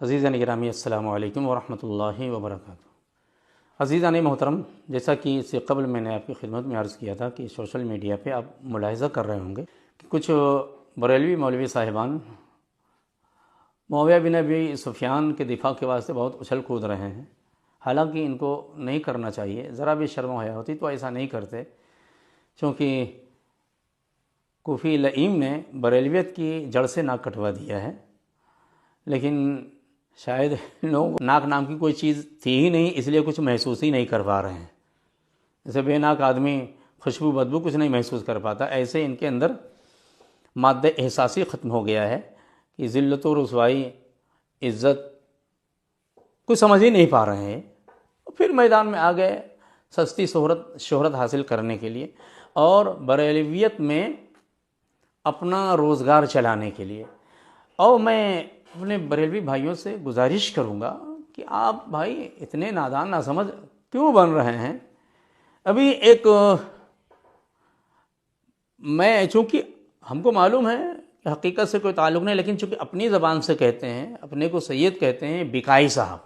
عزیزان گرامی السلام علیکم ورحمۃ اللہ وبرکاتہ۔ عزیزان محترم، جیسا کہ اس سے قبل میں نے آپ کی خدمت میں عرض کیا تھا کہ سوشل میڈیا پہ آپ ملاحظہ کر رہے ہوں گے کہ کچھ بریلوی مولوی صاحبان معاویہ بن ابی سفیان کے دفاع کے واسطے بہت اچھل کود رہے ہیں، حالانکہ ان کو نہیں کرنا چاہیے۔ ذرا بھی شرم و حیا ہوتی تو ایسا نہیں کرتے، چونکہ کوفی لئیم نے بریلویت کی جڑ سے ناک کٹوا دیا ہے، لیکن شاید لوگ ناک نام کی کوئی چیز تھی ہی نہیں، اس لیے کچھ محسوس ہی نہیں کر پا رہے ہیں۔ جیسے بے ناک آدمی خوشبو بدبو کچھ نہیں محسوس کر پاتا، ایسے ان کے اندر مادہ احساسی ختم ہو گیا ہے کہ ذلت و رسوائی، عزت کچھ سمجھ ہی نہیں پا رہے ہیں۔ پھر میدان میں آ گئے سستی شہرت حاصل کرنے کے لیے اور بریلویت میں اپنا روزگار چلانے کے لیے۔ اور میں اپنے بریلوی بھائیوں سے گزارش کروں گا کہ آپ بھائی اتنے نادان نہ سمجھ کیوں بن رہے ہیں؟ ابھی میں چونکہ ہم کو معلوم ہے کہ حقیقت سے کوئی تعلق نہیں، لیکن چونکہ اپنی زبان سے کہتے ہیں، اپنے کو سید کہتے ہیں، بکائی صاحب۔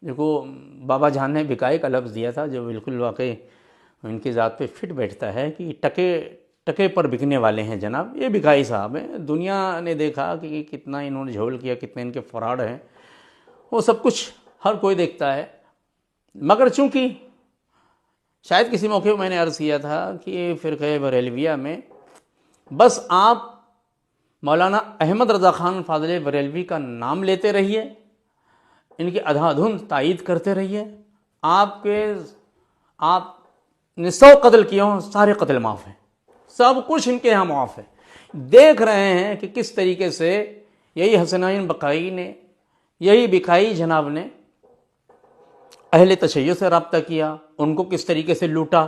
دیکھو بابا جان نے بکائی کا لفظ دیا تھا جو بالکل واقعی ان کی ذات پہ فٹ بیٹھتا ہے کہ ٹکے پر بکنے والے ہیں جناب، یہ بکائی صاحب ہیں۔ دنیا نے دیکھا کہ کتنا انہوں نے جھول کیا، کتنے ان کے فراڈ ہیں، وہ سب کچھ ہر کوئی دیکھتا ہے۔ مگر چونکہ شاید کسی موقع میں نے عرض کیا تھا کہ فرقہ بریلویہ میں بس آپ مولانا احمد رضا خان فاضل بریلوی کا نام لیتے رہیے، ان کی ادھا دھند تائید کرتے رہیے، آپ نے 100 قتل کیے ہوں، سارے قتل معاف ہیں، سب کچھ ان کے ہاں معاف ہے۔ دیکھ رہے ہیں کہ کس طریقے سے یہی حسنین بقائی نے، یہی بکائی جناب نے اہل تشیع سے رابطہ کیا، ان کو کس طریقے سے لوٹا۔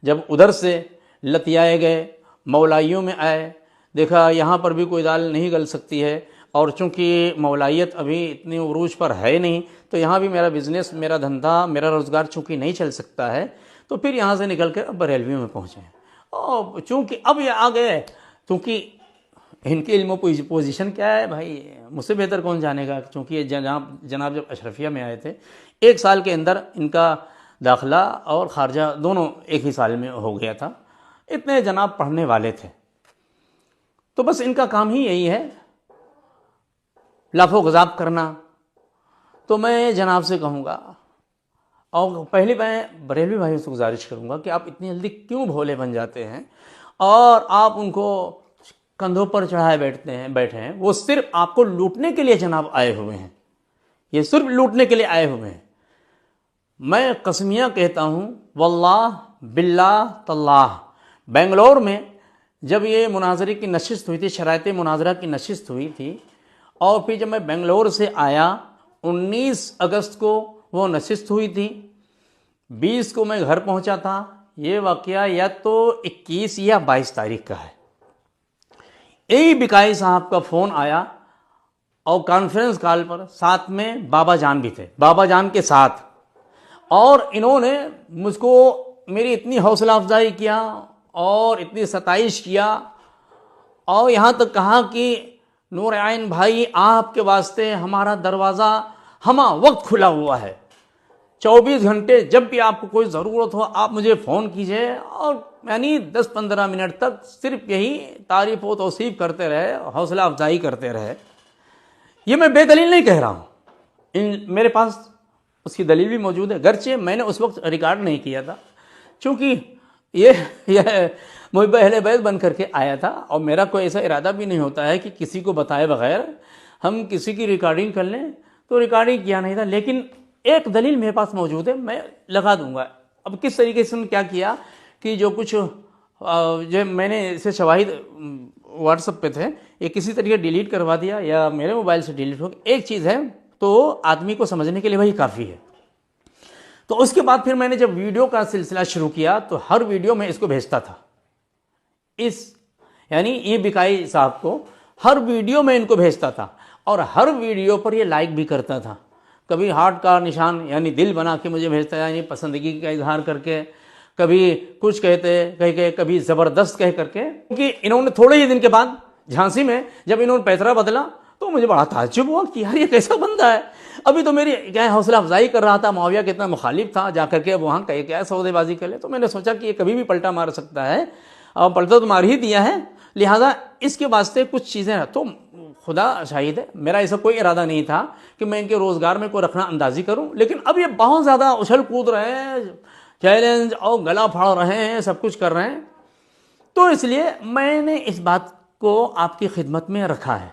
جب ادھر سے لتیائے گئے، مولائیوں میں آئے، دیکھا یہاں پر بھی کوئی دال نہیں گل سکتی ہے، اور چونکہ مولائیت ابھی اتنی عروج پر ہے نہیں، تو یہاں بھی میرا بزنس، میرا دھندا، میرا روزگار چونکہ نہیں چل سکتا ہے، تو پھر یہاں سے نکل کر اب بریلویوں میں پہنچے ہیں۔ اور چونکہ اب یہ آ گئے، چونکہ ان کی علم و پوزیشن کیا ہے بھائی، مجھ سے بہتر کون جانے گا، چونکہ یہ جناب جب اشرفیہ میں آئے تھے 1 سال کے اندر ان کا داخلہ اور خارجہ دونوں ایک ہی سال میں ہو گیا تھا، اتنے جناب پڑھنے والے تھے۔ تو بس ان کا کام ہی یہی ہے، لافو غضاب کرنا۔ تو میں جناب سے کہوں گا، اور پہلے میں بریلوی بھائیوں سے گزارش کروں گا کہ آپ اتنی جلدی کیوں بھولے بن جاتے ہیں اور آپ ان کو کندھوں پر چڑھائے بیٹھے ہیں۔ وہ صرف آپ کو لوٹنے کے لیے جناب آئے ہوئے ہیں، یہ صرف لوٹنے کے لیے آئے ہوئے ہیں۔ میں قسمیہ کہتا ہوں، واللہ باللہ تاللہ، بنگلور میں جب یہ مناظرے کی نشست ہوئی تھی، شرائط مناظرہ کی نشست ہوئی تھی، اور پھر جب میں بنگلور سے آیا 19 اگست کو وہ نشست ہوئی تھی، 20 کو میں گھر پہنچا تھا۔ یہ واقعہ یا تو 21 یا 22 تاریخ کا ہے۔ یہی بکائی صاحب کا فون آیا اور کانفرنس کال پر ساتھ میں بابا جان بھی تھے، بابا جان کے ساتھ، اور انہوں نے مجھ کو میری اتنی حوصلہ افزائی کیا اور اتنی ستائش کیا، اور یہاں تک کہا کہ نور عین بھائی آپ کے واسطے ہمارا دروازہ ہمہ وقت کھلا ہوا ہے، 24 گھنٹے جب بھی آپ کو کوئی ضرورت ہو آپ مجھے فون کیجئے۔ اور یعنی 10-15 منٹ تک صرف یہی تعریف و توصیف کرتے رہے، حوصلہ افزائی کرتے رہے۔ یہ میں بے دلیل نہیں کہہ رہا ہوں، میرے پاس اس کی دلیل بھی موجود ہے، گرچہ میں نے اس وقت ریکارڈ نہیں کیا تھا، چونکہ یہ محب اہل بیت بن کر کے آیا تھا، اور میرا کوئی ایسا ارادہ بھی نہیں ہوتا ہے کہ کسی کو بتائے بغیر ہم کسی کی ریکارڈنگ کر لیں، تو ریکارڈنگ کیا نہیں تھا۔ لیکن ایک دلیل میرے پاس موجود ہے، میں لگا دوں گا۔ اب کس طریقے سے کیا کیا کہ جو کچھ جو میں نے اسے شواہد واٹس ایپ پہ تھے، یہ کسی طریقے ڈیلیٹ کروا دیا یا میرے موبائل سے ڈیلیٹ ہو گیا۔ ایک چیز ہے تو آدمی کو سمجھنے کے لیے وہی کافی ہے۔ تو اس کے بعد پھر میں نے جب ویڈیو کا سلسلہ شروع کیا تو ہر ویڈیو میں اس کو بھیجتا تھا، یعنی یہ بکائی صاحب کو ہر ویڈیو میں ان کو بھیجتا تھا، اور ہر ویڈیو پر یہ لائک بھی کرتا تھا۔ کبھی ہارٹ کا نشان یعنی دل بنا کے مجھے بھیجتا ہے، یعنی پسندگی کا اظہار کر کے، کبھی کچھ کہہ کے، کبھی زبردست کہہ کر کے۔ کیونکہ انہوں نے تھوڑے ہی دن کے بعد جھانسی میں جب انہوں نے پیسرا بدلا تو مجھے بڑا تعجب ہوا کہ یار یہ کیسا بندہ ہے. ابھی تو میری کیا حوصلہ افزائی کر رہا تھا, معاویہ کتنا مخالف تھا, جا کر کے وہاں کیا سودے بازی کر لے. تو میں نے سوچا کہ یہ کبھی بھی پلٹا مار سکتا ہے, اور پلٹا تو مار ہی دیا ہے, لہٰذا اس کے واسطے کچھ چیزیں. تو خدا شاہد ہے, میرا ایسا کوئی ارادہ نہیں تھا کہ میں ان کے روزگار میں کوئی رکھنا اندازی کروں, لیکن اب یہ بہت زیادہ اچھل کود رہے ہیں, چیلنج اور گلا پھاڑ رہے ہیں, سب کچھ کر رہے ہیں. تو اس لیے میں نے اس بات کو آپ کی خدمت میں رکھا ہے.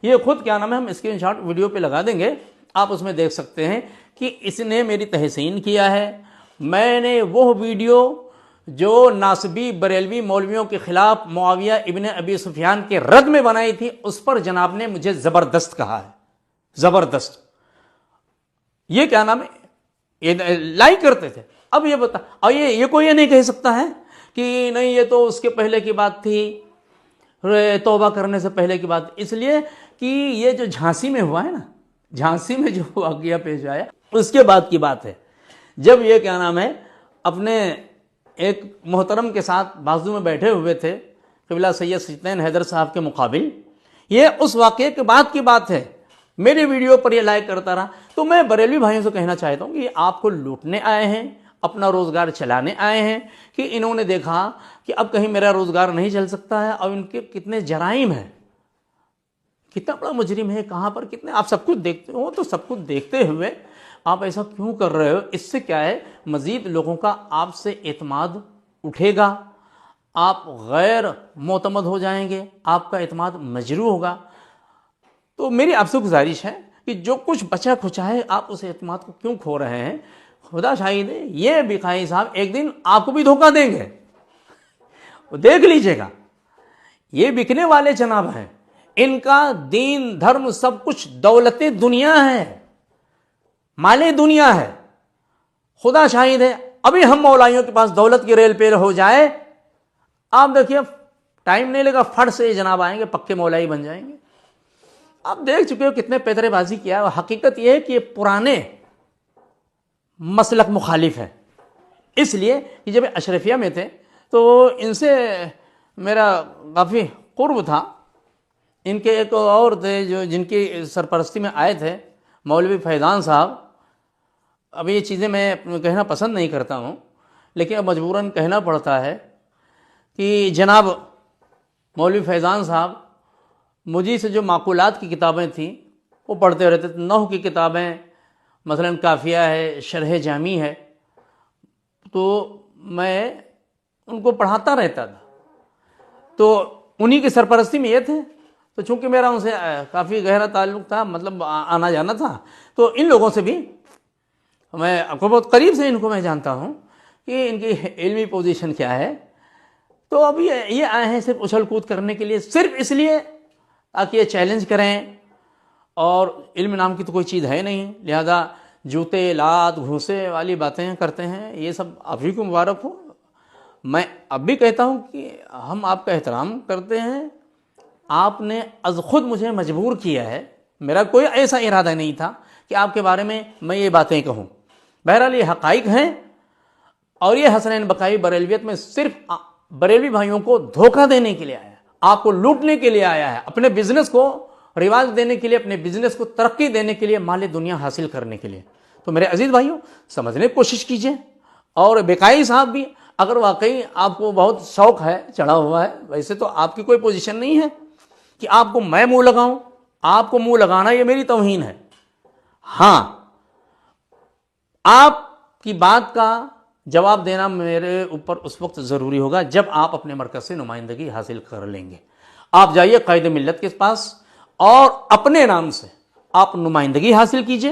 یہ خود کیا نام ہے, ہم اسکرین شاٹ ویڈیو پہ لگا دیں گے, آپ اس میں دیکھ سکتے ہیں کہ اس نے میری تحسین کیا ہے. میں نے وہ ویڈیو جو ناصبی بریلوی مولویوں کے خلاف معاویہ ابن ابی سفیان کے رد میں بنائی تھی, اس پر جناب نے مجھے زبردست کہا ہے, زبردست. یہ کیا نام ہے, یہ لائک کرتے تھے. اب یہ بتا, اور یہ کوئی یہ نہیں کہہ سکتا ہے کہ نہیں یہ تو اس کے پہلے کی بات تھی, توبہ کرنے سے پہلے کی بات. اس لیے کہ یہ جو جھانسی میں ہوا ہے نا, جھانسی میں جو واقعہ پیش آیا اس کے بعد کی بات ہے, جب یہ کیا نام ہے اپنے ایک محترم کے ساتھ بازو میں بیٹھے ہوئے تھے, قبلہ سید سجدین حیدر صاحب کے مقابل. یہ اس واقعے کے بعد کی بات ہے, میری ویڈیو پر یہ لائک کرتا رہا. تو میں بریلوی بھائیوں سے کہنا چاہتا ہوں کہ یہ آپ کو لوٹنے آئے ہیں, اپنا روزگار چلانے آئے ہیں, کہ انہوں نے دیکھا کہ اب کہیں میرا روزگار نہیں چل سکتا ہے, اور ان کے کتنے جرائم ہیں, کتنا بڑا مجرم ہے, کہاں پر کتنے, آپ سب کچھ دیکھتے ہو. تو سب کچھ دیکھتے ہوئے آپ ایسا کیوں کر رہے ہو؟ اس سے کیا ہے, مزید لوگوں کا آپ سے اعتماد اٹھے گا, آپ غیر معتمد ہو جائیں گے, آپ کا اعتماد مجروح ہوگا. تو میری آپ سے گزارش ہے کہ جو کچھ بچا کھچا ہے آپ اس اعتماد کو کیوں کھو رہے ہیں؟ خدا شاہد ہے, یہ بھکائی صاحب ایک دن آپ کو بھی دھوکہ دیں گے, دیکھ لیجئے گا. یہ بکنے والے جناب ہیں, ان کا دین دھرم سب کچھ دولت دنیا ہے, مال دنیا ہے. خدا شاہد ہے, ابھی ہم مولائیوں کے پاس دولت کی ریل پہ ہو جائے, آپ دیکھیے ٹائم نہیں لگا, فٹ سے جناب آئیں گے, پکے مولائی بن جائیں گے. آپ دیکھ چکے ہو کتنے پیترے بازی کیا ہے. حقیقت یہ ہے کہ یہ پرانے مسلک مخالف ہے. اس لیے کہ جب اشرفیہ میں تھے تو ان سے میرا کافی قرب تھا. ان کے ایک اور تھے جو جن کی سرپرستی میں آئے تھے, مولوی فیضان صاحب. اب یہ چیزیں میں کہنا پسند نہیں کرتا ہوں, لیکن اب مجبوراً کہنا پڑتا ہے کہ جناب مولوی فیضان صاحب مجھے سے جو معقولات کی کتابیں تھیں وہ پڑھتے رہتے تھے. نحو کی کتابیں مثلا کافیہ ہے, شرح جامی ہے, تو میں ان کو پڑھاتا رہتا تھا. تو انہی کی سرپرستی میں یہ تھے, تو چونکہ میرا ان سے کافی گہرا تعلق تھا, مطلب آنا جانا تھا, تو ان لوگوں سے بھی میں بہت قریب سے ان کو میں جانتا ہوں کہ ان کی علمی پوزیشن کیا ہے. تو اب یہ آئے ہیں صرف اچھل کود کرنے کے لیے, صرف اس لیے تاکہ یہ چیلنج کریں, اور علم نام کی تو کوئی چیز ہے نہیں, لہذا جوتے لات گھوسے والی باتیں کرتے ہیں. یہ سب آپ ہی کو مبارک ہو. میں اب بھی کہتا ہوں کہ ہم آپ کا احترام کرتے ہیں, آپ نے از خود مجھے مجبور کیا ہے, میرا کوئی ایسا ارادہ نہیں تھا کہ آپ کے بارے میں یہ باتیں کہوں. بہرحال یہ حقائق ہیں, اور یہ حسنین بقائی بریلویت میں صرف بریلوی بھائیوں کو دھوکہ دینے کے لیے آیا ہے, آپ کو لوٹنے کے لیے آیا ہے, اپنے بزنس کو رواج دینے کے لیے, اپنے بزنس کو ترقی دینے کے لیے, مال دنیا حاصل کرنے کے لیے. تو میرے عزیز بھائیوں سمجھنے کی کوشش کیجئے. اور بقائی صاحب بھی اگر واقعی آپ کو بہت شوق ہے, چڑھا ہوا ہے, ویسے تو آپ کی کوئی پوزیشن نہیں ہے کہ آپ کو میں منہ لگاؤں. آپ کو منہ لگانا یہ میری توہین ہے. ہاں, آپ کی بات کا جواب دینا میرے اوپر اس وقت ضروری ہوگا جب آپ اپنے مرکز سے نمائندگی حاصل کر لیں گے. آپ جائیے قائد ملت کے پاس اور اپنے نام سے آپ نمائندگی حاصل کیجئے,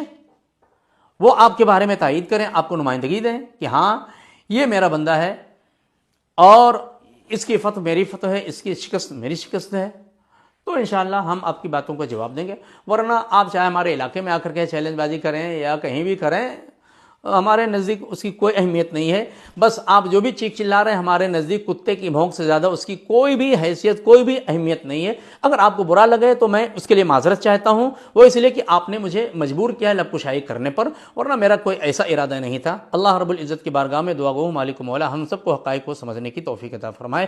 وہ آپ کے بارے میں تائید کریں, آپ کو نمائندگی دیں کہ ہاں یہ میرا بندہ ہے, اور اس کی فتح میری فتح ہے, اس کی شکست میری شکست ہے. تو انشاءاللہ ہم آپ کی باتوں کا جواب دیں گے. ورنہ آپ چاہے ہمارے علاقے میں آ کر کے چیلنج بازی کریں یا کہیں بھی کریں, ہمارے نزدیک اس کی کوئی اہمیت نہیں ہے. بس آپ جو بھی چیخ چلا رہے ہیں, ہمارے نزدیک کتے کی بھونک سے زیادہ اس کی کوئی بھی حیثیت, کوئی بھی اہمیت نہیں ہے. اگر آپ کو برا لگے تو میں اس کے لیے معذرت چاہتا ہوں, وہ اس لیے کہ آپ نے مجھے مجبور کیا ہے لب کشائی کرنے پر, ورنہ میرا کوئی ایسا ارادہ نہیں تھا. اللہ رب العزت کی بارگاہ میں دعا گو مالک مولا ہم سب کو حقائق کو سمجھنے کی توفیق عطا فرمائے.